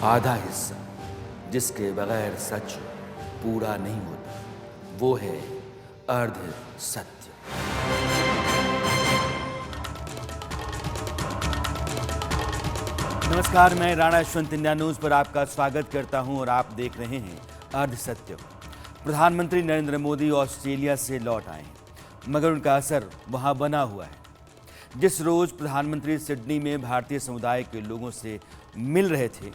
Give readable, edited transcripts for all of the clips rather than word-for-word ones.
आधा हिस्सा जिसके बगैर सच पूरा नहीं होता, वो है अर्ध सत्य। नमस्कार, मैं राणा यशवंत इंडिया न्यूज पर आपका स्वागत करता हूं और आप देख रहे हैं अर्ध सत्य। प्रधानमंत्री नरेंद्र मोदी ऑस्ट्रेलिया से लौट आए हैं, मगर उनका असर वहां बना हुआ है। जिस रोज प्रधानमंत्री सिडनी में भारतीय समुदाय के लोगों से मिल रहे थे,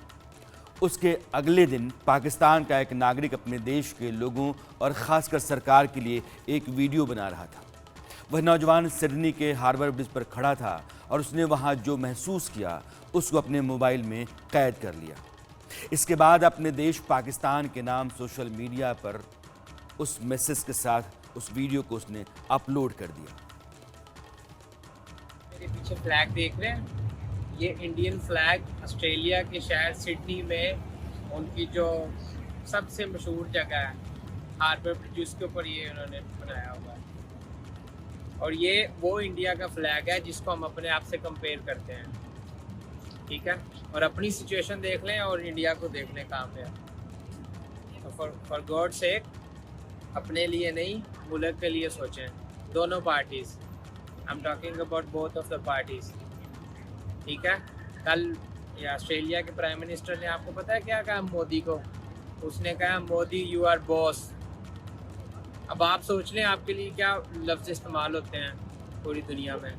उसके अगले दिन पाकिस्तान का एक नागरिक अपने देश के लोगों और खासकर सरकार के लिए एक वीडियो बना रहा था। वह नौजवान सिडनी के हार्बर ब्रिज पर खड़ा था और उसने वहां जो महसूस किया उसको अपने मोबाइल में कैद कर लिया। इसके बाद अपने देश पाकिस्तान के नाम सोशल मीडिया पर उस मैसेज के साथ उस वीडियो को उसने अपलोड कर दिया। मेरे पीछे फ्लैग देख रहे हैं, ये इंडियन फ्लैग ऑस्ट्रेलिया के शहर सिडनी में उनकी जो सबसे मशहूर जगह है हार्बर ब्रिज, उसके ऊपर ये उन्होंने बनाया हुआ है। और ये वो इंडिया का फ्लैग है जिसको हम अपने आप से कंपेयर करते हैं, ठीक है। और अपनी सिचुएशन देख लें और इंडिया को देख लें कहाँ पे है। तो फॉर गॉड सेक अपने लिए नहीं, मुल्क के लिए सोचें। दोनों parties, I am talking about both of the parties, ठीक है। कल ऑस्ट्रेलिया के प्राइम मिनिस्टर ने, आपको पता है क्या कहा मोदी को? उसने कहा मोदी यू आर बॉस। अब आप सोच लें आपके लिए क्या लफ्ज़ इस्तेमाल होते हैं पूरी दुनिया में।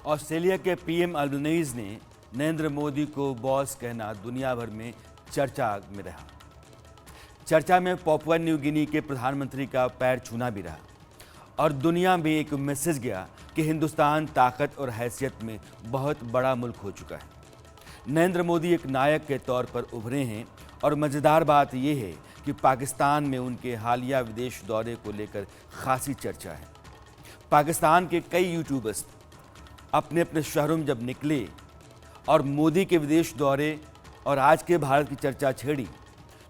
ऑस्ट्रेलिया के पीएम अल्बनीज़ ने नरेंद्र मोदी को बॉस कहना दुनिया भर में चर्चा में रहा। चर्चा में पापुआ न्यू गिनी के प्रधानमंत्री का पैर छूना भी रहा और दुनिया में एक मैसेज गया कि हिंदुस्तान ताकत और हैसियत में बहुत बड़ा मुल्क हो चुका है। नरेंद्र मोदी एक नायक के तौर पर उभरे हैं और मज़ेदार बात यह है कि पाकिस्तान में उनके हालिया विदेश दौरे को लेकर खासी चर्चा है। पाकिस्तान के कई यूट्यूबर्स अपने अपने शहरों में जब निकले और मोदी के विदेश दौरे और आज के भारत की चर्चा छेड़ी,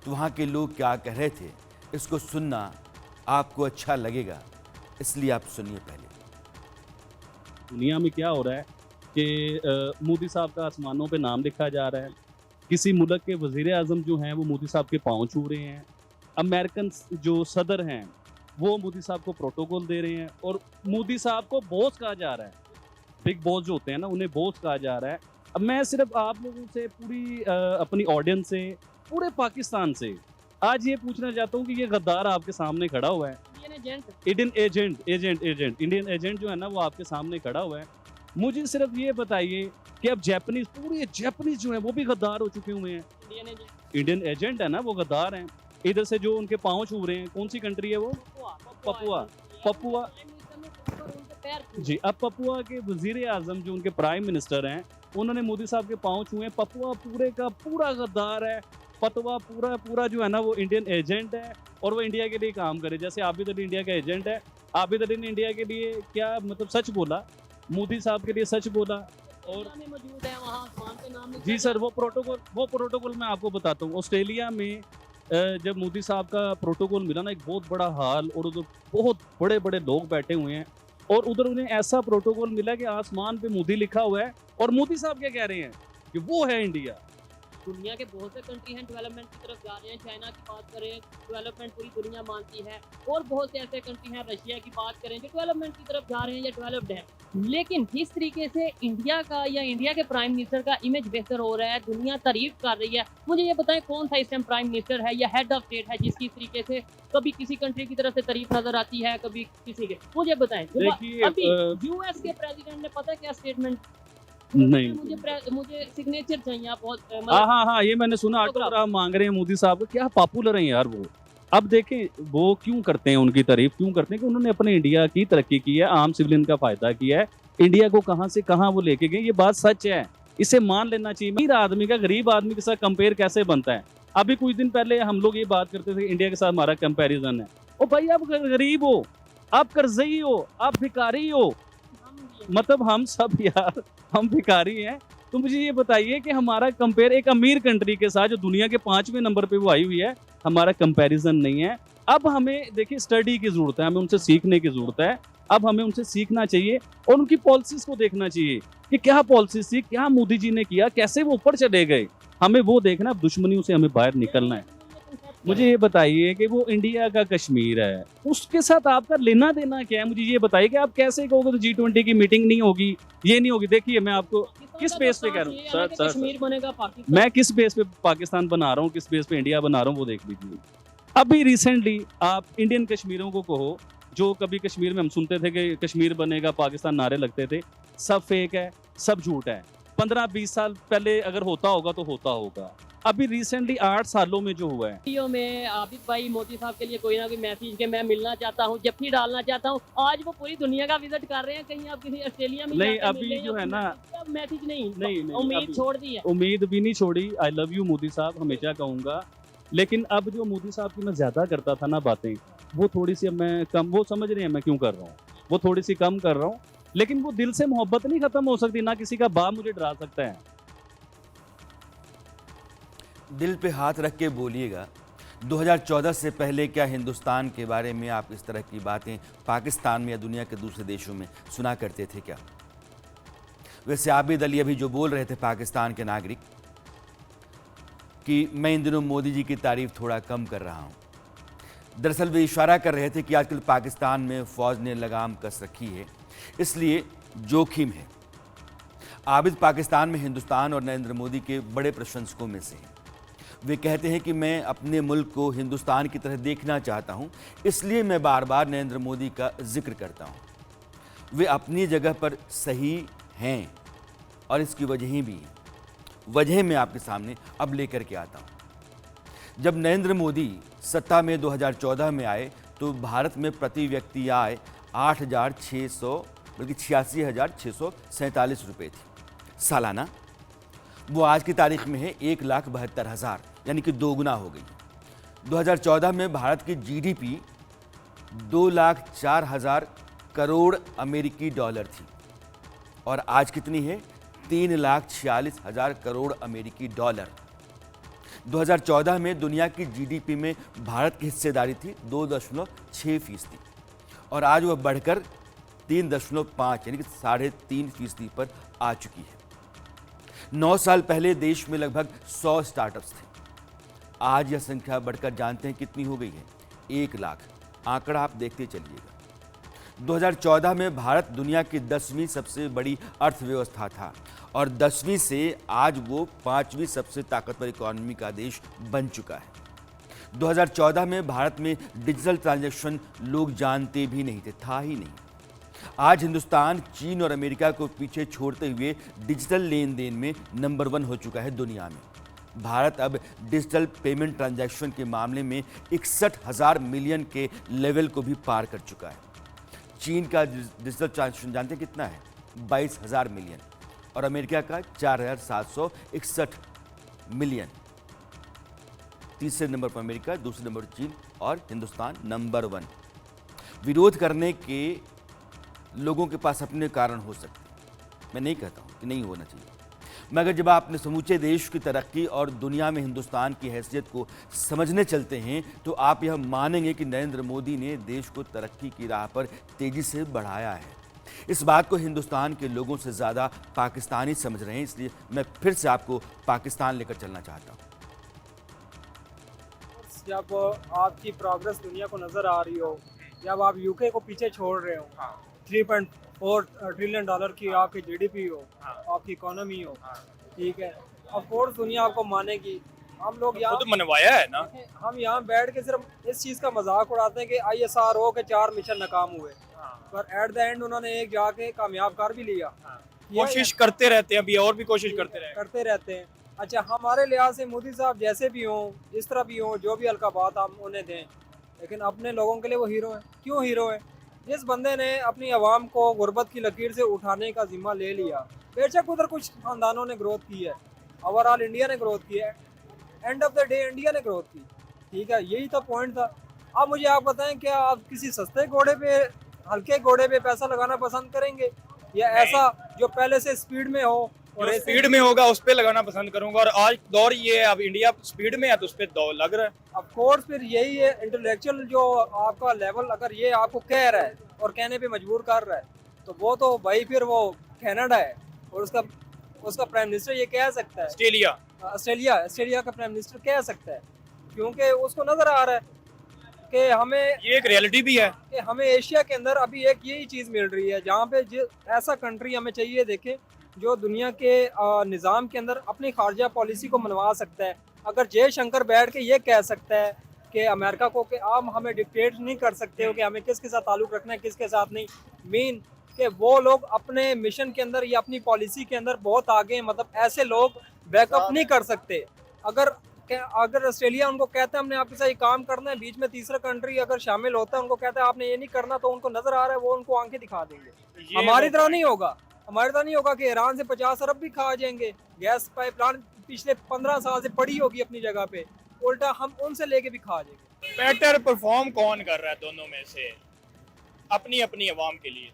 तो वहाँ के लोग क्या कह रहे थे, इसको सुनना आपको अच्छा लगेगा, इसलिए आप सुनिए पहले। दुनिया में क्या हो रहा है कि मोदी साहब का आसमानों पे नाम लिखा जा रहा है। किसी मुल्क के वज़ीर आज़म जो हैं वो मोदी साहब के पाँव छू रहे हैं। अमेरिकन जो सदर हैं वो मोदी साहब को प्रोटोकॉल दे रहे हैं और मोदी साहब को बॉस कहा जा रहा है। बिग बॉस जो होते हैं ना, उन्हें बॉस कहा जा रहा है। अब मैं सिर्फ आप लोगों से, पूरी अपनी ऑडियंस से, पूरे पाकिस्तान से आज ये पूछना चाहता हूँ कि ये गद्दार आपके सामने खड़ा हुआ है, इंडियन इंडियन एजेंट जो है ना, वो आपके सामने खड़ा हुआ है। मुझे सिर्फ ये बताइए कि अब जापानीज, पूरे जापानीज जो है वो भी गद्दार हो चुके हुए हैं। इंडियन एजेंट है ना, वो गद्दार हैं। इधर से जो उनके पाँव छू रहे हैं, कौन सी कंट्री है वो? पपुआ जी। अब पपुआ के वजीर आजम जो उनके प्राइम मिनिस्टर हैं, उन्होंने मोदी साहब के पाँव छुए। पपुआ पूरे का पूरा गद्दार है। पतवा पूरा जो है ना, वो इंडियन एजेंट है और वो इंडिया के लिए काम करे। जैसे आबिद अली इंडिया का एजेंट है, आबिद अली ने इंडिया के लिए क्या मतलब सच बोला, मोदी साहब के लिए सच बोला। और मौजूद है वहाँ जी सर, वो प्रोटोकॉल मैं आपको बताता हूँ। ऑस्ट्रेलिया में जब मोदी साहब का प्रोटोकॉल मिला ना, एक बहुत बड़ा हाल, और उधर बहुत बड़े बड़े लोग बैठे हुए हैं और उधर उन्हें ऐसा प्रोटोकॉल मिला कि आसमान पे मोदी लिखा हुआ है और मोदी साहब क्या कह रहे हैं कि वो है इंडिया। दुनिया के बहुत से कंट्री हैं डेवलपमेंट की तरफ जा रहे हैं। चाइना की बात करें, डेवलपमेंट पूरी दुनिया मानती है, और बहुत से ऐसे कंट्री हैं, रशिया की बात करें, जो डेवलपमेंट की तरफ जा रहे हैं या डेवलप्ड है। लेकिन जिस तरीके से इंडिया का या इंडिया के प्राइम मिनिस्टर का इमेज बेहतर हो रहा है, दुनिया तारीफ कर रही है, मुझे ये बताएं कौन सा इस टाइम प्राइम मिनिस्टर है या हेड ऑफ स्टेट है जिसकी इस तरीके से कभी किसी कंट्री की तरफ से तारीफ नजर आती है, कभी किसी के? मुझे बताएं। अभी यूएस के प्रेसिडेंट ने पता क्या स्टेटमेंट? नहीं, मुझे सिग्नेचर चाहिए। आप बहुत हाँ, ये मैंने सुना। ऑटोग्राफ मांग रहे हैं मोदी साहब को। क्या पॉपुलर है यार वो। अब देखें वो क्यों करते हैं, उनकी तारीफ क्यों करते हैं कि उन्होंने अपने इंडिया की तरक्की की है, आम सिविलियन का फायदा किया है, इंडिया को कहां से कहां वो लेके गए। ये बात सच है, इसे मान लेना चाहिए। अमीर आदमी का गरीब आदमी के साथ कंपेयर कैसे बनता है? अभी कुछ दिन पहले हम लोग ये बात करते थे इंडिया के साथ हमारा कंपेरिजन है। ओ भाई, आप गरीब हो, आप कर्जई हो, आप भिखारी हो, मतलब हम सब यार, हम भिखारी हैं। तो मुझे ये बताइए कि हमारा कंपेयर एक अमीर कंट्री के साथ जो दुनिया के 5वें नंबर पे वो आई हुई है, हमारा कंपैरिजन नहीं है। अब हमें देखिए स्टडी की ज़रूरत है, हमें उनसे सीखने की ज़रूरत है अब हमें उनसे सीखना चाहिए और उनकी पॉलिसीज को देखना चाहिए कि क्या पॉलिसीज थी, क्या मोदी जी ने किया, कैसे वो ऊपर चले गए। हमें वो देखना, अब दुश्मनियों से हमें बाहर निकलना है। मुझे ये बताइए कि वो इंडिया का कश्मीर है, उसके साथ आपका लेना देना क्या है? मुझे ये बताइए कि आप कैसे कहोगे तो G20 की मीटिंग नहीं होगी, ये नहीं होगी। देखिए मैं आपको किस बेस पे कह रहा हूँ सर, कश्मीर बनेगा पाकिस्तान। मैं किस बेस पे पाकिस्तान बना रहा हूँ, किस बेस पे इंडिया बना रहा हूँ, वो देख लीजिए। अभी रिसेंटली आप इंडियन कश्मीरियों को कहो, जो कभी कश्मीर में हम सुनते थे कि कश्मीर बनेगा पाकिस्तान नारे लगते थे, सब फेक है, सब झूठ है। 15-20 साल पहले अगर होता होगा तो होता होगा। अभी रिसेंटली 8 सालों में जो हुआ है, वीडियो में आबिद भाई मोदी साहब के लिए कोई ना कोई मैसेज के मैं मिलना चाहता हूँ, जब भी डालना चाहता हूँ। आज वो पूरी दुनिया का विजिट कर रहे हैं, कहीं आप किसी ऑस्ट्रेलिया में नहीं, जाके अभी मिलें जो या है ना, मैसेज नहीं, नहीं, उम्मीद अभी- छोड़ दी है। उम्मीद भी नहीं छोड़ी। आई लव यू मोदी साहब, हमेशा कहूंगा। लेकिन अब जो मोदी साहब की मैं ज्यादा करता था ना बातें, वो थोड़ी सी अब मैं कम, वो समझ रहे हैं मैं क्यों कर रहा हूँ, वो थोड़ी सी कम कर रहा हूँ। लेकिन वो दिल से मोहब्बत नहीं खत्म हो सकती, ना किसी का बाप मुझे डरा सकता है। दिल पे हाथ रख के बोलिएगा, 2014 से पहले क्या हिंदुस्तान के बारे में आप इस तरह की बातें पाकिस्तान में या दुनिया के दूसरे देशों में सुना करते थे क्या? वैसे आबिद अली अभी जो बोल रहे थे पाकिस्तान के नागरिक कि मैं इन दिनों मोदी जी की तारीफ थोड़ा कम कर रहा हूं, दरअसल वे इशारा कर रहे थे कि आजकल पाकिस्तान में फौज ने लगाम कस रखी है, इसलिए जोखिम है। आबिद पाकिस्तान में हिंदुस्तान और नरेंद्र मोदी के बड़े प्रशंसकों में से हैं। वे कहते हैं कि मैं अपने मुल्क को हिंदुस्तान की तरह देखना चाहता हूं, इसलिए मैं बार बार नरेंद्र मोदी का जिक्र करता हूं। वे अपनी जगह पर सही हैं और इसकी वजहें भी हैं। वजह मैं आपके सामने अब लेकर के आता हूं। जब नरेंद्र मोदी सत्ता में 2014 में आए तो भारत में प्रति व्यक्ति आय 8,600 बल्कि 86,647 रुपये थी सालाना। वो आज की तारीख में है 1,72,000, यानी कि दोगुना हो गई। 2014 में भारत की जीडीपी 2,04,000 करोड़ अमेरिकी डॉलर थी और आज कितनी है? 3,46,000 करोड़ अमेरिकी डॉलर। 2014 में दुनिया की जीडीपी में भारत की हिस्सेदारी थी 2.6% और आज वह बढ़कर 3.5 यानी कि 3.5% पर आ चुकी है। 9 साल पहले देश में लगभग 100 स्टार्टअप्स थे। आज यह संख्या बढ़कर जानते हैं कितनी हो गई है? 1 लाख। आंकड़ा आप देखते चलिएगा। 2014 में भारत दुनिया की 10वीं सबसे बड़ी अर्थव्यवस्था था और 10वीं से आज वो 5वीं सबसे ताकतवर इकोनॉमी का देश बन चुका है। 2014 में भारत में डिजिटल ट्रांजैक्शन लोग जानते भी नहीं थे, था ही नहीं। आज हिंदुस्तान चीन और अमेरिका को पीछे छोड़ते हुए डिजिटल लेन देन में नंबर 1 हो चुका है दुनिया में। भारत अब डिजिटल पेमेंट ट्रांजैक्शन के मामले में 61,000 मिलियन के लेवल को भी पार कर चुका है। चीन का डिजिटल ट्रांजैक्शन जानते हैं कितना है? 22,000 मिलियन और अमेरिका का 4,761 मिलियन। तीसरे नंबर पर अमेरिका, दूसरे नंबर पर चीन और हिंदुस्तान नंबर 1। विरोध करने के लोगों के पास अपने कारण हो सकते हैं, मैं नहीं कहता हूं कि नहीं होना चाहिए, मगर जब आपने समूचे देश की तरक्की और दुनिया में हिंदुस्तान की हैसियत को समझने चलते हैं तो आप यह मानेंगे कि नरेंद्र मोदी ने देश को तरक्की की राह पर तेजी से बढ़ाया है। इस बात को हिंदुस्तान के लोगों से ज़्यादा पाकिस्तानी समझ रहे हैं, इसलिए मैं फिर से आपको पाकिस्तान लेकर चलना चाहता हूँ। जब आपकी प्रोग्रेस दुनिया को नज़र आ रही हो, जब आप यूके को पीछे छोड़ रहे हो, 3.4 ट्रिलियन डॉलर की आपकी जीडीपी हो, आपकी इकोनॉमी हो, ठीक है, ऑफ कोर्स दुनिया आपको मानेगी। हम लोग यहाँ खुद मनवाया है ना, हम यहाँ बैठ के सिर्फ इस चीज़ का मजाक उड़ाते हैं कि ISRO के 4 मिशन नाकाम हुए, पर एट द एंड उन्होंने एक जाके कामयाब कर भी लिया। कोशिश करते रहते हैं, अभी और भी कोशिश करते रहते हैं। अच्छा, हमारे लिहाज से मोदी साहब जैसे भी हों, इस तरह भी हों, जो भी हल्का बात हम उन्हें दें, लेकिन अपने लोगों के लिए वो हीरो हैं। क्यों हीरो है? जिस बंदे ने अपनी आवाम को गुर्बत की लकीर से उठाने का जिम्मा ले लिया, बेशक उधर कुछ खानदानों ने ग्रोथ की है, ओवरऑल इंडिया ने ग्रोथ की है, end of the day India ने ग्रोथ की, ठीक है, यही तो पॉइंट था। अब मुझे आप बताएं, क्या आप किसी सस्ते घोड़े पे, हल्के घोड़े पे पैसा लगाना पसंद करेंगे या ऐसा जो पहले से स्पीड में हो और जो ऐसे स्पीड में होगा उस पे लगाना पसंद करूंगा, और आज दौर ये है, अब इंडिया स्पीड में है तो उस पे दौर लग रहा है। ऑफ कोर्स फिर यही है इंटेलेक्चुअल जो आपका लेवल, अगर ये आपको कह रहा है और कहने पे मजबूर कर रहा है, तो वो तो भाई फिर वो कनाडा है, और उसका उसका प्राइम मिनिस्टर ये कह सकता है। ऑस्ट्रेलिया ऑस्ट्रेलिया का प्राइम मिनिस्टर कह सकता है, क्योंकि उसको नजर आ रहा है कि हमें ये एक रियलिटी भी है। कि हमें एशिया के अंदर अभी एक यही चीज़ मिल रही है जहाँ पे ऐसा कंट्री हमें चाहिए देखें जो दुनिया के निज़ाम के अंदर अपनी खारजा पॉलिसी को मनवा सकता है। अगर जयशंकर बैठ के ये कह सकता है कि अमेरिका को कि आप हमें डिक्टेट नहीं कर सकते हो कि हमें किसके साथ ताल्लुक़ रखना है किसके साथ नहीं, मीन कि वो लोग अपने मिशन के अंदर या अपनी पॉलिसी के अंदर बहुत आगे हैं, मतलब ऐसे लोग बैकअप नहीं कर सकते। अगर ऑस्ट्रेलिया उनको कहता है हमने आपके साथ ये काम करना है, बीच में तीसरा कंट्री अगर शामिल होता है उनको कहता है आपने ये नहीं करना, तो उनको नजर आ रहा है वो उनको आंखें दिखा देंगे। हमारी तरह नहीं होगा, हमारी तरह नहीं होगा कि ईरान से 50 अरब भी खा जाएंगे, गैस पाइपलाइन पिछले 15 साल से पड़ी होगी अपनी जगह पे, उल्टा हम उनसे लेके भी खा जाएंगे। बेटर परफॉर्म कौन कर रहा है दोनों में से अपनी अपनी आवाम के लिए?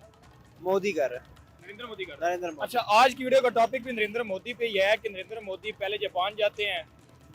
मोदी कर रहा है, नरेंद्र मोदी कर रहा है। नरेंद्र मोदी। अच्छा, आज की वीडियो का टॉपिक भी नरेंद्र मोदी पे यह है कि नरेंद्र मोदी पहले जापान जाते हैं,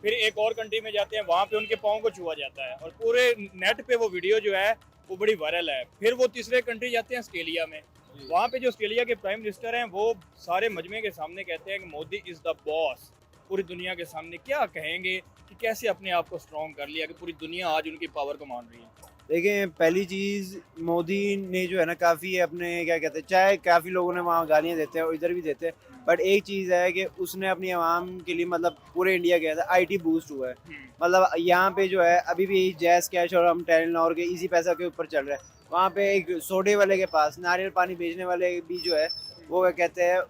फिर एक और कंट्री में जाते हैं, वहाँ पे उनके पाँव को छुआ जाता है, और पूरे नेट पे वो वीडियो जो है वो बड़ी वायरल है। फिर वो तीसरे कंट्री जाते हैं ऑस्ट्रेलिया में, वहाँ पे जो ऑस्ट्रेलिया के प्राइम मिनिस्टर हैं वो सारे मजमे के सामने कहते हैं कि मोदी इज़ द बॉस। पूरी दुनिया के सामने क्या कहेंगे कि कैसे अपने आप को स्ट्रॉन्ग कर लिया कि पूरी दुनिया आज उनकी पावर को मान रही है? देखें, पहली चीज़ मोदी ने जो है ना काफ़ी अपने क्या कहते हैं, चाहे काफ़ी लोगों ने वहाँ गालियाँ देते हैं और इधर भी देते हैं, बट एक चीज़ है कि उसने अपनी आवाम के लिए मतलब पूरे इंडिया के अंदर IT बूस्ट हुआ है। मतलब यहाँ पे जो है अभी भी जैज़ कैश और हम टेलीनॉर के इसी पैसा के ऊपर चल रहा है। वहाँ पे एक सोडे वाले के पास नारियल पानी बेचने वाले भी जो है वो क्या कहते हैं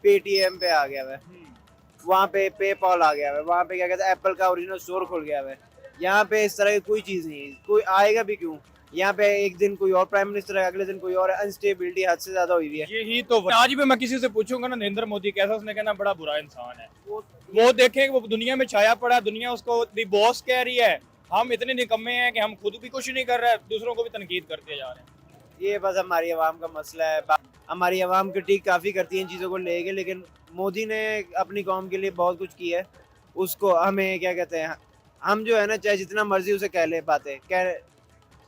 पेटीएम पे आ गया है, वहाँ पे पेपॉल आ गया है, वहाँ पे क्या कहते हैं एप्पल का ओरिजिनल स्टोर खुल गया है। यहाँ पे इस तरह की कोई चीज़ नहीं है, कोई आएगा भी क्यों? यहाँ पे एक दिन कोई और प्राइम मिनिस्टर है, अगले दिन कोई और, अनस्टेबिलिटी हद से ज्यादा हुई है। यही तो आज भी मैं किसी से पूछूंगा ना नरेंद्र मोदी कैसा, उसने कहना बड़ा बुरा इंसान है। वो देखें वो दुनिया में छाया पड़ा, दुनिया उसको दी बॉस कह रही है, हम इतने निकम्मे हैं कि हम खुद भी कुछ नहीं कर रहे हैं, दूसरों को भी तनकीद करते जा रहे हैं। ये बस हमारी आवाम का मसला है। हमारी आवाम क्रिटिक काफ़ी करती है इन चीज़ों को लेके, लेकिन मोदी ने अपनी कौम के लिए बहुत कुछ किया है। उसको हमें क्या कहते हैं, हम जो है ना चाहे जितना मर्जी उसे कह ले पाते,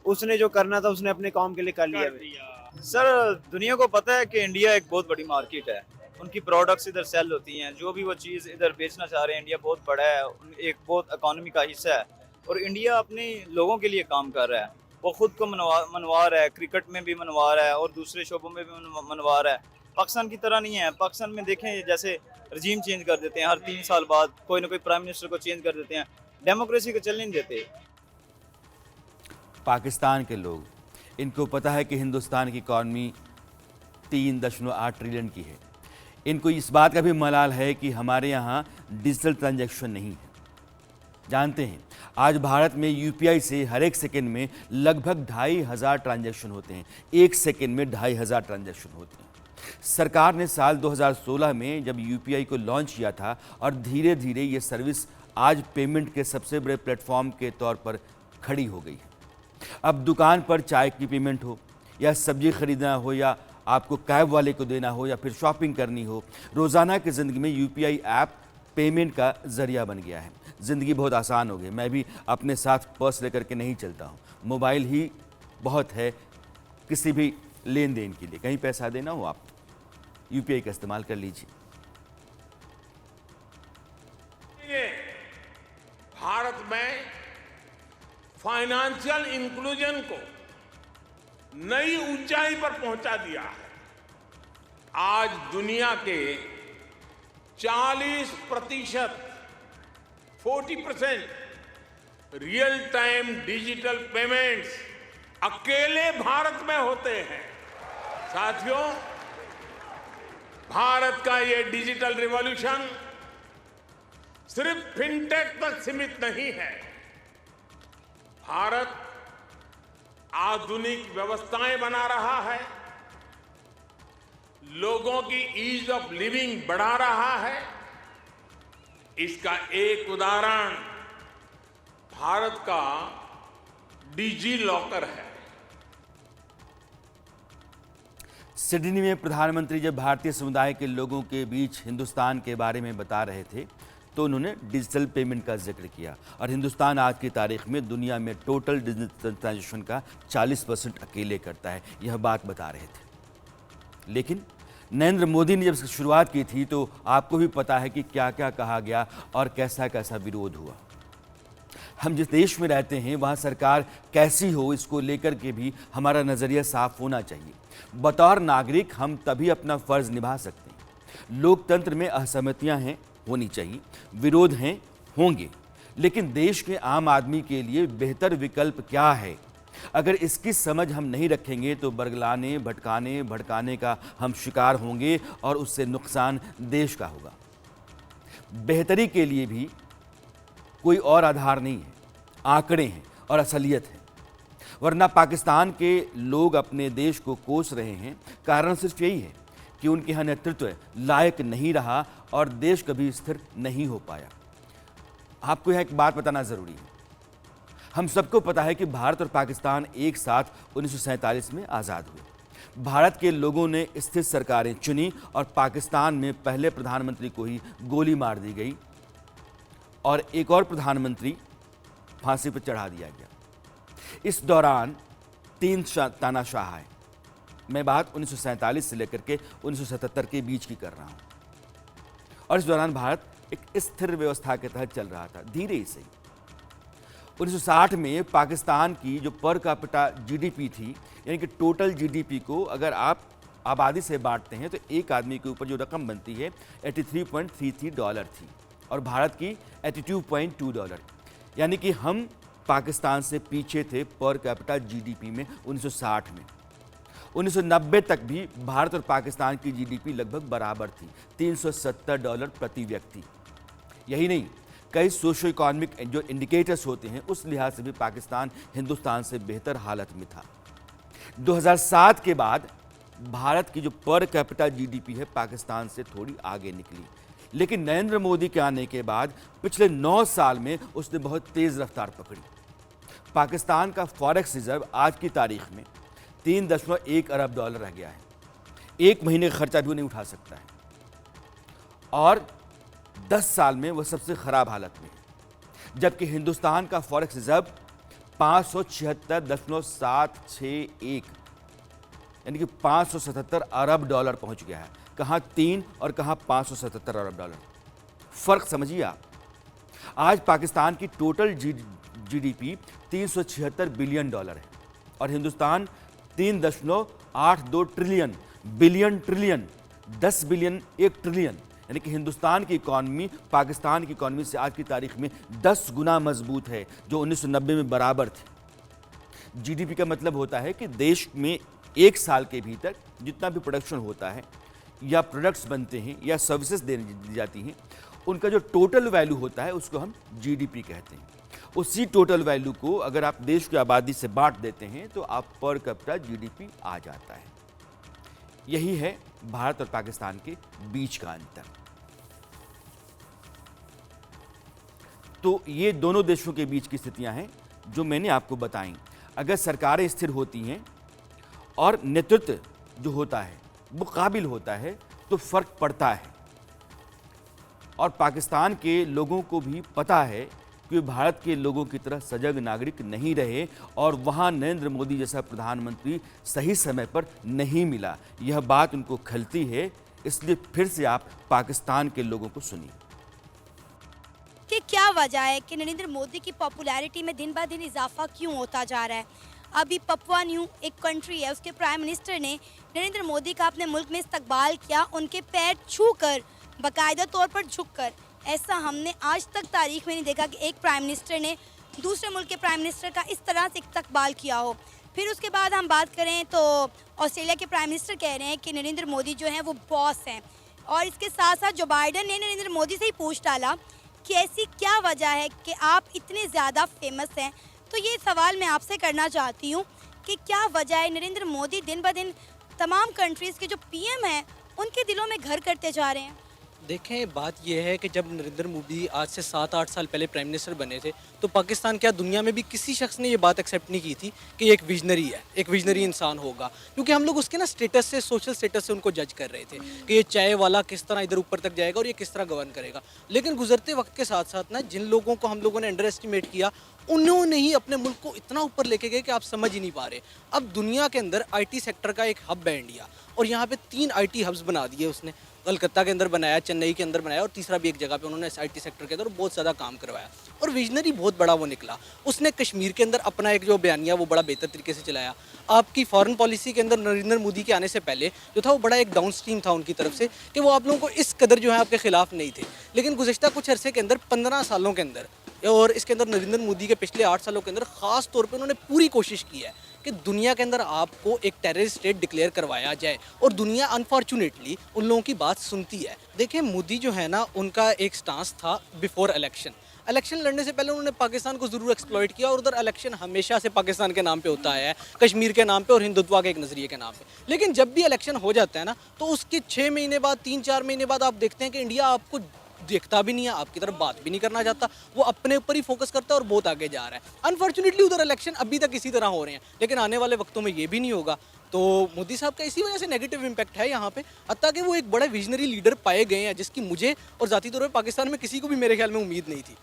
उसने जो करना था उसने अपने कौम के लिए कर लिया। सर, दुनिया को पता है कि इंडिया एक बहुत बड़ी मार्केट है, उनकी प्रोडक्ट्स इधर सेल होती हैं, जो भी वो चीज़ इधर बेचना चाह रहे हैं, इंडिया बहुत बड़ा है, एक बहुत इकॉनमी का हिस्सा है, और इंडिया अपने लोगों के लिए काम कर रहा है। वो खुद को मनवा रहा है, क्रिकेट में भी मनवा रहा है और दूसरे शोबों में भी मनवा रहा है। पाकिस्तान की तरह नहीं है। पाकिस्तान में देखें जैसे रजीम चेंज कर देते हैं, हर 3 साल बाद कोई ना कोई प्राइम मिनिस्टर को चेंज कर देते हैं, डेमोक्रेसी को चलने नहीं देते। पाकिस्तान के लोग, इनको पता है कि हिंदुस्तान की इकॉनमी 3.8 ट्रिलियन की है। इनको इस बात का भी मलाल है कि हमारे यहाँ डिजिटल ट्रांजैक्शन नहीं है। जानते हैं आज भारत में UPI से हर एक सेकेंड में लगभग 2,500 ट्रांजैक्शन होते हैं। एक सेकेंड में 2,500 ट्रांजैक्शन होते हैं। सरकार ने साल 2016 में जब UPI को लॉन्च किया था और धीरे धीरे ये सर्विस आज पेमेंट के सबसे बड़े प्लेटफॉर्म के तौर पर खड़ी हो गई है। अब दुकान पर चाय की पेमेंट हो या सब्जी खरीदना हो या आपको कैब वाले को देना हो या फिर शॉपिंग करनी हो, रोज़ाना की ज़िंदगी में UPI ऐप पेमेंट का ज़रिया बन गया है। ज़िंदगी बहुत आसान हो गई। मैं भी अपने साथ पर्स लेकर के नहीं चलता हूँ, मोबाइल ही बहुत है किसी भी लेन देन के लिए। कहीं पैसा देना हो आप UPI का इस्तेमाल कर लीजिए। भारत में फाइनेंशियल इंक्लूजन को नई ऊंचाई पर पहुंचा दिया है। आज दुनिया के 40% 40% रियल टाइम डिजिटल पेमेंट्स अकेले भारत में होते हैं। साथियों, भारत का ये डिजिटल रिवॉल्यूशन सिर्फ फिनटेक तक सीमित नहीं है। भारत आधुनिक व्यवस्थाएं बना रहा है, लोगों की ईज ऑफ लिविंग बढ़ा रहा है। इसका एक उदाहरण भारत का डिजी लॉकर है। सिडनी में प्रधानमंत्री जब भारतीय समुदाय के लोगों के बीच हिंदुस्तान के बारे में बता रहे थे तो उन्होंने डिजिटल पेमेंट का जिक्र किया और हिंदुस्तान आज की तारीख में दुनिया में टोटल डिजिटल ट्रांजैक्शन का 40% अकेले करता है, यह बात बता रहे थे। लेकिन नरेंद्र मोदी ने जब इसकी शुरुआत की थी तो आपको भी पता है कि क्या क्या कहा गया और कैसा कैसा विरोध हुआ। हम जिस देश में रहते हैं वहाँ सरकार कैसी हो इसको लेकर के भी हमारा नज़रिया साफ होना चाहिए। बतौर नागरिक हम तभी अपना फ़र्ज़ निभा सकते हैं। लोकतंत्र में असहमतियाँ हैं, होनी चाहिए, विरोध हैं, होंगे, लेकिन देश के आम आदमी के लिए बेहतर विकल्प क्या है, अगर इसकी समझ हम नहीं रखेंगे तो बरगलाने भटकाने का हम शिकार होंगे और उससे नुकसान देश का होगा। बेहतरी के लिए भी कोई और आधार नहीं है, आंकड़े हैं और असलियत है। वरना पाकिस्तान के लोग अपने देश को कोस रहे हैं, कारण सिर्फ यही है कि उनके यहाँ नेतृत्व लायक नहीं रहा और देश कभी स्थिर नहीं हो पाया। आपको यहाँ एक बात बताना ज़रूरी है। हम सबको पता है कि भारत और पाकिस्तान एक साथ 1947 में आज़ाद हुए। भारत के लोगों ने स्थिर सरकारें चुनी और पाकिस्तान में पहले प्रधानमंत्री को ही गोली मार दी गई और एक और प्रधानमंत्री फांसी पर चढ़ा दिया गया। इस दौरान 3 तानाशाह आए। मैं बात 1947 से लेकर के 1977 के बीच की कर रहा हूँ और इस दौरान भारत एक स्थिर व्यवस्था के तहत चल रहा था, धीरे ही सही। 1960 में पाकिस्तान की जो पर कैपिटा जीडीपी थी, यानी कि टोटल जीडीपी को अगर आप आबादी से बांटते हैं तो एक आदमी के ऊपर जो रकम बनती है $83.33 थी और भारत की $82.2, यानी कि हम पाकिस्तान से पीछे थे पर कैपिटा जीडीपी में 1960 में। 1990 तक भी भारत और पाकिस्तान की जीडीपी लगभग बराबर थी, $370 प्रति व्यक्ति। यही नहीं, कई सोशो इकोनॉमिक जो इंडिकेटर्स होते हैं उस लिहाज से भी पाकिस्तान हिंदुस्तान से बेहतर हालत में था। 2007 के बाद भारत की जो पर कैपिटा जीडीपी है पाकिस्तान से थोड़ी आगे निकली, लेकिन नरेंद्र मोदी के आने के बाद पिछले 9 साल में उसने बहुत तेज़ रफ्तार पकड़ी। पाकिस्तान का फॉरेक्स रिजर्व आज की तारीख में $3.1 अरब रह गया है। एक महीने का खर्चा भी वो नहीं उठा सकता है और 10 साल में वह सबसे ख़राब हालत में है, जबकि हिंदुस्तान का फॉरेक्स रिजर्व 576.761 यानी कि $577 अरब पहुंच गया है। कहाँ 3 और कहाँ 577 अरब। फ़र्क समझिए आप। आज पाकिस्तान की टोटल जीडीपी $376 बिलियन है और Hindustan 3.82 trillion, trillion 10 billion 1 trillion, यानी कि हिंदुस्तान की इकॉनमी पाकिस्तान की इकॉनमी से आज की तारीख में 10 गुना मजबूत है, जो 1990 में बराबर थी। जीडीपी का मतलब होता है कि देश में एक साल के भीतर जितना भी प्रोडक्शन होता है या प्रोडक्ट्स बनते हैं या सर्विसेज दी जाती हैं, उनका जो टोटल वैल्यू होता है उसको हम जीडीपी कहते हैं। उसी टोटल वैल्यू को अगर आप देश की आबादी से बांट देते हैं तो आप पर कैपिटा जीडीपी आ जाता है। यही है भारत और पाकिस्तान के बीच का अंतर। तो ये दोनों देशों के बीच की स्थितियां हैं जो मैंने आपको बताई। अगर सरकारें स्थिर होती हैं और नेतृत्व जो होता है वो काबिल होता है तो फर्क पड़ता है। और पाकिस्तान के लोगों को भी पता है कि भारत के लोगों की तरह सजग नागरिक नहीं रहे और वहाँ नरेंद्र मोदी जैसा प्रधानमंत्री सही समय पर नहीं मिला। यह बात उनको खलती है, इसलिए फिर से आप पाकिस्तान के लोगों को सुनिए कि क्या वजह है कि नरेंद्र मोदी की पॉपुलैरिटी में दिन ब दिन इजाफा क्यों होता जा रहा है। अभी पपुआ न्यू एक कंट्री है, उसके प्राइम मिनिस्टर ने नरेंद्र मोदी का अपने मुल्क में इस्तकबाल किया, उनके पैर छूकर, बाकायदा तौर पर झुककर। ऐसा हमने आज तक तारीख में नहीं देखा कि एक प्राइम मिनिस्टर ने दूसरे मुल्क के प्राइम मिनिस्टर का इस तरह से इस्तकबाल किया हो। फिर उसके बाद हम बात करें तो ऑस्ट्रेलिया के प्राइम मिनिस्टर कह रहे हैं कि नरेंद्र मोदी जो हैं वो बॉस हैं, और इसके साथ साथ जो बाइडन ने नरेंद्र मोदी से ही पूछ डाला कि ऐसी क्या वजह है कि आप इतने ज़्यादा फेमस हैं। तो ये सवाल मैं आपसे करना चाहती हूँ कि क्या वजह है नरेंद्र मोदी दिन ब दिन तमाम कंट्रीज़ के जो पीएम हैं उनके दिलों में घर करते जा रहे हैं। देखें, बात यह है कि जब नरेंद्र मोदी आज से 7-8 साल पहले प्राइम मिनिस्टर बने थे तो पाकिस्तान क्या दुनिया में भी किसी शख्स ने ये बात एक्सेप्ट नहीं की थी कि एक विजनरी है, एक विजनरी इंसान होगा, क्योंकि हम लोग उसके ना स्टेटस से, सोशल स्टेटस से उनको जज कर रहे थे कि ये चाय वाला किस तरह इधर ऊपर तक जाएगा और ये किस तरह गवर्न करेगा। लेकिन गुजरते वक्त के साथ साथ ना जिन लोगों को हम लोगों ने अंडर एस्टिमेट किया, उन्होंने ही अपने मुल्क को इतना ऊपर लेके गए कि आप समझ ही नहीं पा रहे। अब दुनिया के अंदर आईटी सेक्टर का एक हब है इंडिया, और यहाँ पे 3 आईटी हब्स बना दिए उसने। कलकत्ता के अंदर बनाया, चेन्नई के अंदर बनाया, और तीसरा भी एक जगह पे उन्होंने आईटी सेक्टर के अंदर बहुत ज़्यादा काम करवाया, और विजनरी बहुत बड़ा वो निकला। उसने कश्मीर के अंदर अपना एक जो बयानिया वो बड़ा बेहतर तरीके से चलाया। आपकी फॉरेन पॉलिसी के अंदर नरेंद्र मोदी के आने से पहले जो था वो बड़ा एक डाउन स्ट्रीम था उनकी तरफ से कि वो आप लोगों को इस कदर जो है आपके खिलाफ नहीं थे। लेकिन गुज़श्ता कुछ अरसे के अंदर 15 सालों के अंदर, और इसके अंदर नरेंद्र मोदी के पिछले 8 सालों के अंदर ख़ास तौर पे उन्होंने पूरी कोशिश की है कि दुनिया के अंदर आपको एक टेररिस्ट स्टेट डिक्लेयर करवाया जाए, और दुनिया अनफॉर्चुनेटली उन लोगों की बात सुनती है। देखिए, मोदी जो है ना, उनका एक स्टांस था बिफोर इलेक्शन लड़ने से पहले उन्होंने पाकिस्तान को ज़रूर एक्सप्लॉइट किया, और उधर इलेक्शन हमेशा से पाकिस्तान के नाम पे होता है, कश्मीर के नाम पे और हिंदुत्व के एक नज़रिए के नाम पे। लेकिन जब भी इलेक्शन हो जाता है ना, तो उसके 6 महीने बाद, 3-4 महीने बाद आप देखते हैं कि इंडिया आपको देखता भी नहीं है, आपकी तरफ बात भी नहीं करना चाहता, वो अपने ऊपर ही फोकस करता है और बहुत आगे जा रहा है। अनफॉर्चुनेटली उधर इलेक्शन अभी तक इसी तरह हो रहे हैं, लेकिन आने वाले वक्तों में ये भी नहीं होगा। तो मोदी साहब का इसी वजह से नेगेटिव इम्पैक्ट है यहाँ पे, हत्ता कि वो एक बड़ा विजनरी लीडर पाए गए हैं, जिसकी मुझे और ज़ाती तौर पर पाकिस्तान में किसी को भी मेरे ख्याल में उम्मीद नहीं थी।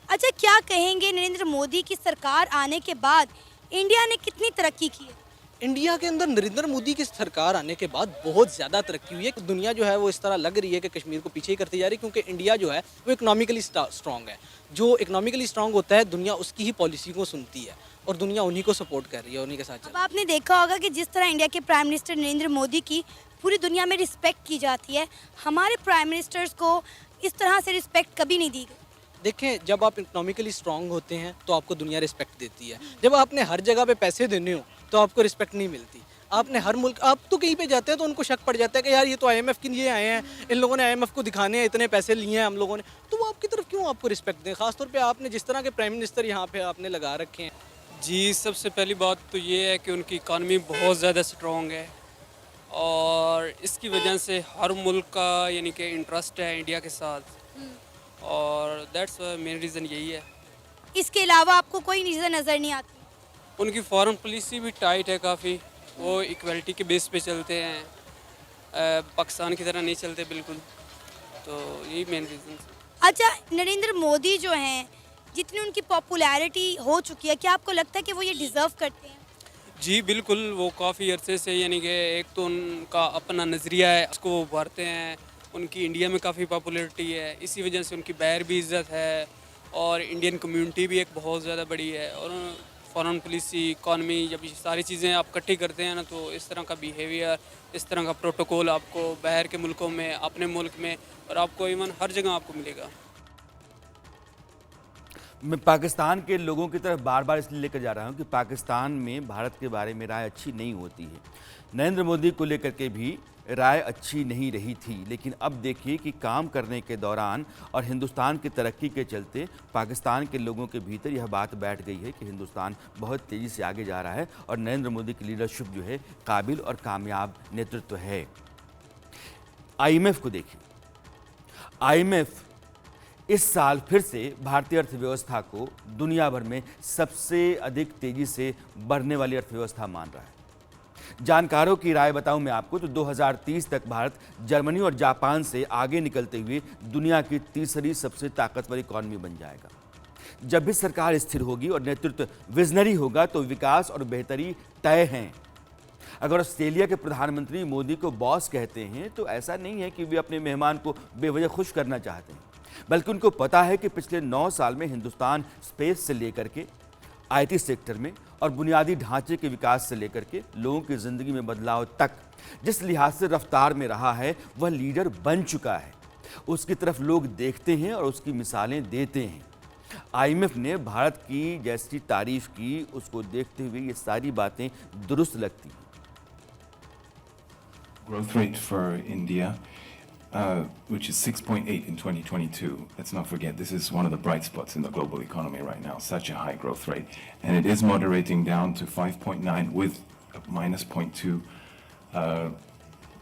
अच्छा, क्या कहेंगे नरेंद्र मोदी की सरकार आने के बाद इंडिया ने कितनी तरक्की की है? इंडिया के अंदर नरेंद्र मोदी की सरकार आने के बाद बहुत ज़्यादा तरक्की हुई है। दुनिया जो है वो इस तरह लग रही है कि कश्मीर को पीछे ही करती जा रही है, क्योंकि इंडिया जो है वो इकोनॉमिकली स्ट्रॉन्ग है। जो इकोनॉमिकली स्ट्रॉन्ग होता है, दुनिया उसकी ही पॉलिसी को सुनती है, और दुनिया उन्हीं को सपोर्ट कर रही है, उन्हीं के साथ। अब आपने देखा होगा कि जिस तरह इंडिया के प्राइम मिनिस्टर नरेंद्र मोदी की पूरी दुनिया में रिस्पेक्ट की जाती है, हमारे प्राइम मिनिस्टर्स को इस तरह से रिस्पेक्ट कभी नहीं दी गई। देखें, जब आप इकोनॉमिकली स्ट्रॉन्ग होते हैं तो आपको दुनिया रिस्पेक्ट देती है। जब आपने हर जगह पे पैसे देने हो तो आपको रिस्पेक्ट नहीं मिलती। आपने हर मुल्क, आप तो कहीं पे जाते हैं तो उनको शक पड़ जाता है कि यार ये तो IMF के लिए आए हैं, इन लोगों ने IMF को दिखाने हैं, इतने पैसे लिए हैं हम लोगों ने, तो वो आपकी तरफ क्यों आपको रिस्पेक्ट दें? खासतौर पे आपने जिस तरह के प्राइम मिनिस्टर यहाँ पे आपने लगा रखे हैं। जी, सबसे पहली बात तो ये है कि उनकी इकानमी बहुत ज़्यादा स्ट्रॉन्ग है, और इसकी वजह से हर मुल्क का यानी कि इंटरेस्ट है इंडिया के साथ, और दैट्स मेन रीज़न यही है। इसके अलावा आपको कोई रीज़न नज़र नहीं आती? उनकी फॉरेन पॉलिसी भी टाइट है काफ़ी, वो इक्वलिटी के बेस पे चलते हैं, पाकिस्तान की तरह नहीं चलते बिल्कुल, तो यही मेन रीज़न। अच्छा, नरेंद्र मोदी जो हैं, जितनी उनकी पॉपुलैरिटी हो चुकी है, क्या आपको लगता है कि वो ये डिज़र्व करते हैं? जी बिल्कुल, वो काफ़ी अरसे से यानी कि एक तो उनका अपना नज़रिया है, उसको वो उभारते हैं, उनकी इंडिया में काफ़ी पॉपुलैरिटी है, इसी वजह से उनकी बाहर भी इज़्ज़त है, और इंडियन कम्युनिटी भी एक बहुत ज़्यादा बड़ी है, और फॉरेन पॉलिसी, इकॉनमी, जब ये सारी चीज़ें आप इकट्ठी करते हैं ना, तो इस तरह का बिहेवियर, इस तरह का प्रोटोकॉल आपको बाहर के मुल्कों में, अपने मुल्क में, और आपको इवन हर जगह आपको मिलेगा। मैं पाकिस्तान के लोगों की तरफ बार बार इसलिए लेकर जा रहा हूं कि पाकिस्तान में भारत के बारे में राय अच्छी नहीं होती है। नरेंद्र मोदी को लेकर के भी राय अच्छी नहीं रही थी, लेकिन अब देखिए कि काम करने के दौरान और हिंदुस्तान की तरक्की के चलते पाकिस्तान के लोगों के भीतर यह बात बैठ गई है कि हिंदुस्तान बहुत तेज़ी से आगे जा रहा है, और नरेंद्र मोदी की लीडरशिप जो है काबिल और कामयाब नेतृत्व है। IMF को देखिए, IMF इस साल फिर से भारतीय अर्थव्यवस्था को दुनिया भर में सबसे अधिक तेजी से बढ़ने वाली अर्थव्यवस्था मान रहा है। जानकारों की राय बताऊं मैं आपको तो 2030 तक भारत जर्मनी और जापान से आगे निकलते हुए दुनिया की तीसरी सबसे ताकतवर इकॉनमी बन जाएगा। जब भी सरकार स्थिर होगी और नेतृत्व विजनरी होगा तो विकास और बेहतरी तय हैं। अगर ऑस्ट्रेलिया के प्रधानमंत्री मोदी को बॉस कहते हैं तो ऐसा नहीं है कि वे अपने मेहमान को बेवजह खुश करना चाहते हैं, बल्कि उनको पता है कि पिछले 9 साल में हिंदुस्तान स्पेस से लेकर के IT सेक्टर में और बुनियादी ढांचे के विकास से लेकर के लोगों की ज़िंदगी में बदलाव तक जिस लिहाज से रफ्तार में रहा है, वह लीडर बन चुका है। उसकी तरफ लोग देखते हैं और उसकी मिसालें देते हैं। IMF ने भारत की जैसी तारीफ की, उसको देखते हुए ये सारी बातें दुरुस्त लगती हैं। Growth rate for India, which is 6.8 in 2022. Let's not forget, this is one of the bright spots in the global economy right now, such a high growth rate. And it is moderating down to 5.9 with a minus 0.2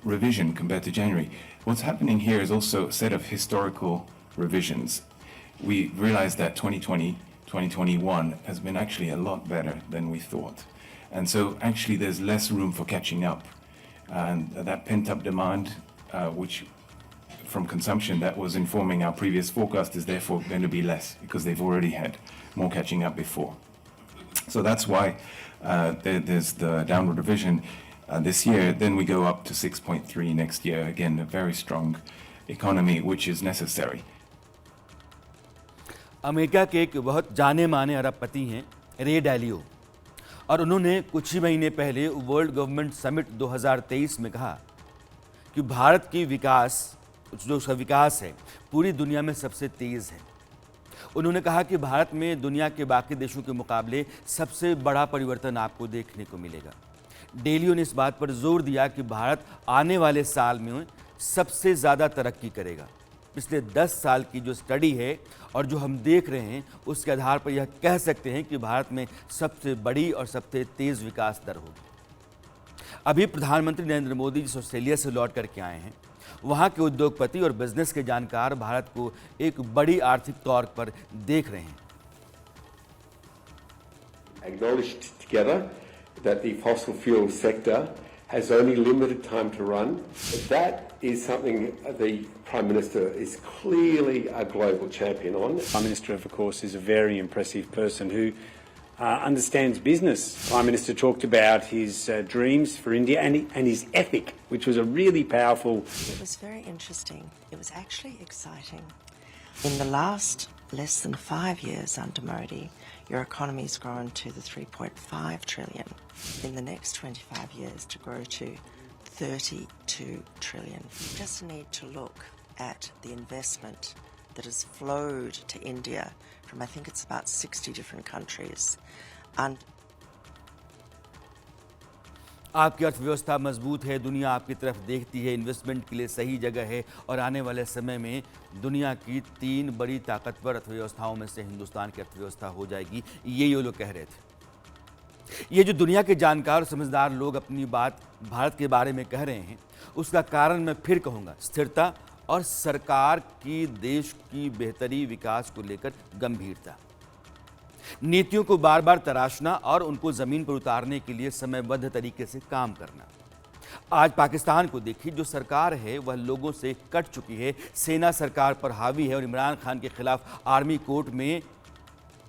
revision compared to January. What's happening here is also a set of historical revisions. We realized that 2020, 2021 has been actually a lot better than we thought. And so actually there's less room for catching up. And that pent-up demand, which from consumption that was informing our previous forecast, is therefore going to be less because they've already had more catching up before. So that's why there's the downward revision this year. Then we go up to 6.3 next year. Again, a very strong economy, which is necessary. America के एक बहुत जाने माने अरबपति हैं रे डालियो, और उन्होंने कुछ ही महीने पहले वर्ल्ड गवर्नमेंट समिट 2023 में कहा कि भारत की जो उसका विकास है पूरी दुनिया में सबसे तेज़ है। उन्होंने कहा कि भारत में दुनिया के बाकी देशों के मुकाबले सबसे बड़ा परिवर्तन आपको देखने को मिलेगा। डेलियो ने इस बात पर जोर दिया कि भारत आने वाले साल में सबसे ज़्यादा तरक्की करेगा। पिछले 10 साल की जो स्टडी है और जो हम देख रहे हैं उसके आधार पर यह कह सकते हैं कि भारत में सबसे बड़ी और सबसे तेज़ विकास दर होगी। अभी प्रधानमंत्री नरेंद्र मोदी जिस ऑस्ट्रेलिया से लौट करके आए हैं, वहाँ के उद्योगपति और बिजनेस के जानकार भारत को एक बड़ी आर्थिक तौर पर देख रहे हैं। Acknowledged together that the fossil fuel sector has only limited time to run. That is something the Prime Minister is clearly a global champion on. Prime Minister, of course, is a very impressive person who understands business. Prime Minister talked about his dreams for India and his ethic, which was a really powerful. It was very interesting. It was actually exciting. In the last less than 5 years under Modi, your economy's grown to the 3.5 trillion. In the next 25 years to grow to 32 trillion. You just need to look at the investment that has flowed to India from, I think it's about 60 different countries. And आपकी अर्थव्यवस्था मजबूत है, दुनिया आपकी तरफ देखती है, investment के लिए सही जगह है और आने वाले समय में दुनिया की 3 बड़ी ताकतवर अर्थव्यवस्थाओं में से हिंदुस्तान की अर्थव्यवस्था हो जाएगी। ये लोग कह रहे थे। ये जो दुनिया के जानकार और समझदार लोग अपनी बात भारत के बारे में कह रहे हैं, उसका कारण मैं फिर कहूँगा स्थिरता और सरकार की देश की बेहतरी विकास को लेकर गंभीरता। नीतियों को बार बार तराशना और उनको ज़मीन पर उतारने के लिए समयबद्ध तरीके से काम करना। आज पाकिस्तान को देखिए, जो सरकार है वह लोगों से कट चुकी है, सेना सरकार पर हावी है और इमरान खान के खिलाफ आर्मी कोर्ट में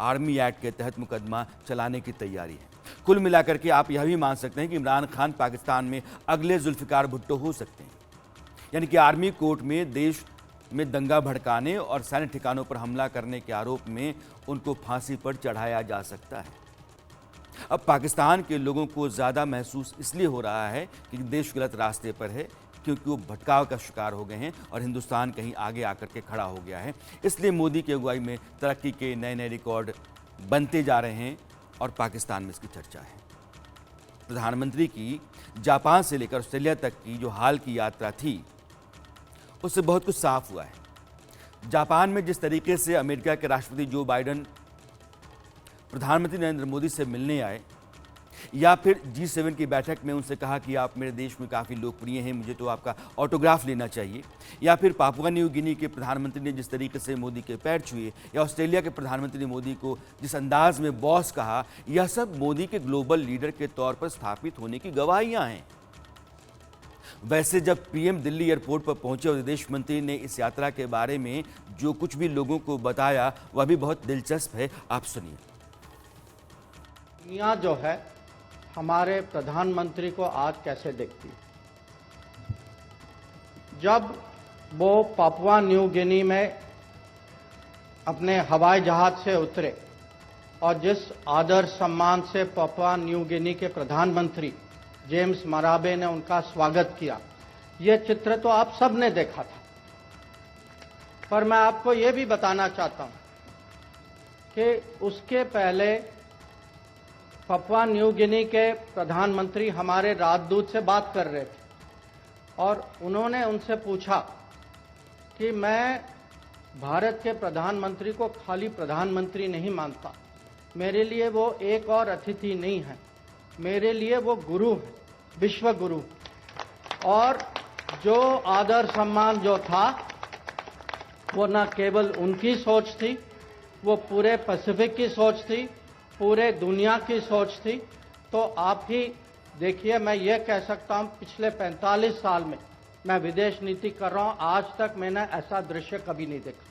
आर्मी एक्ट के तहत मुकदमा चलाने की तैयारी है। कुल मिलाकर के आप यह भी मान सकते हैं कि इमरान खान पाकिस्तान में अगले जुल्फिकार भुट्टो हो सकते हैं, यानी कि आर्मी कोर्ट में देश में दंगा भड़काने और सैन्य ठिकानों पर हमला करने के आरोप में उनको फांसी पर चढ़ाया जा सकता है। अब पाकिस्तान के लोगों को ज़्यादा महसूस इसलिए हो रहा है कि देश गलत रास्ते पर है, क्योंकि वो भटकाव का शिकार हो गए हैं और हिंदुस्तान कहीं आगे आकर के खड़ा हो गया है। इसलिए मोदी की अगुवाई में तरक्की के नए नए रिकॉर्ड बनते जा रहे हैं और पाकिस्तान में इसकी चर्चा है। प्रधानमंत्री की जापान से लेकर ऑस्ट्रेलिया तक की जो हाल की यात्रा थी, उससे बहुत कुछ साफ हुआ है। जापान में जिस तरीके से अमेरिका के राष्ट्रपति जो बाइडेन प्रधानमंत्री नरेंद्र मोदी से मिलने आए, या फिर G7 की बैठक में उनसे कहा कि आप मेरे देश में काफ़ी लोकप्रिय हैं, मुझे तो आपका ऑटोग्राफ लेना चाहिए, या फिर पापुआ न्यू गिनी के प्रधानमंत्री ने जिस तरीके से मोदी के पैर छुए, या ऑस्ट्रेलिया के प्रधानमंत्री ने मोदी को जिस अंदाज में बॉस कहा, यह सब मोदी के ग्लोबल लीडर के तौर पर स्थापित होने की गवाहियां हैं। वैसे जब पीएम दिल्ली एयरपोर्ट पर पहुंचे और विदेश मंत्री ने इस यात्रा के बारे में जो कुछ भी लोगों को बताया, वह भी बहुत दिलचस्प है। आप सुनिए। दुनिया जो है हमारे प्रधानमंत्री को आज कैसे देखती है। जब वो पापुआ न्यू गिनी में अपने हवाई जहाज से उतरे और जिस आदर सम्मान से पापुआ न्यू गिनी के प्रधानमंत्री जेम्स मराबे ने उनका स्वागत किया, ये चित्र तो आप सब ने देखा था। पर मैं आपको ये भी बताना चाहता हूं कि उसके पहले पापुआ न्यू गिनी के प्रधानमंत्री हमारे राजदूत से बात कर रहे थे और उन्होंने उनसे पूछा कि मैं भारत के प्रधानमंत्री को खाली प्रधानमंत्री नहीं मानता, मेरे लिए वो एक और अतिथि नहीं है, मेरे लिए वो गुरु है, विश्व गुरु। और जो आदर सम्मान जो था वो न केवल उनकी सोच थी, वो पूरे पैसिफिक की सोच थी, पूरे दुनिया की सोच थी। तो आप ही देखिए, मैं ये कह सकता हूँ पिछले 45 साल में मैं विदेश नीति कर रहा हूँ, आज तक मैंने ऐसा दृश्य कभी नहीं देखा।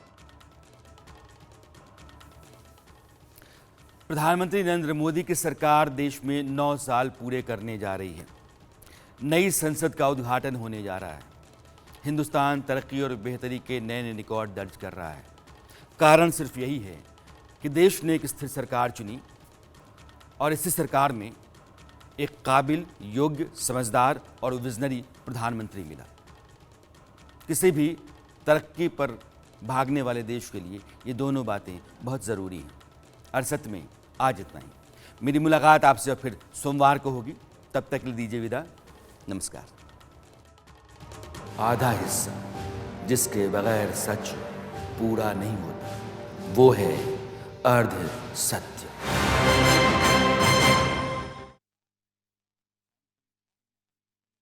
प्रधानमंत्री नरेंद्र मोदी की सरकार देश में 9 साल पूरे करने जा रही है। नई संसद का उद्घाटन होने जा रहा है। हिंदुस्तान तरक्की और बेहतरी के नए नए रिकॉर्ड दर्ज कर रहा है। कारण सिर्फ यही है कि देश ने एक स्थिर सरकार चुनी और इसी सरकार में एक काबिल, योग्य, समझदार और विजनरी प्रधानमंत्री मिला। किसी भी तरक्की पर भागने वाले देश के लिए ये दोनों बातें बहुत ज़रूरी हैं। अरसत में आज इतना ही। मेरी मुलाकात आपसे फिर सोमवार को होगी। तब तक के लिए दीजिए विदा। नमस्कार। आधा हिस्सा जिसके बगैर सच पूरा नहीं होता वो है अर्ध सत्य।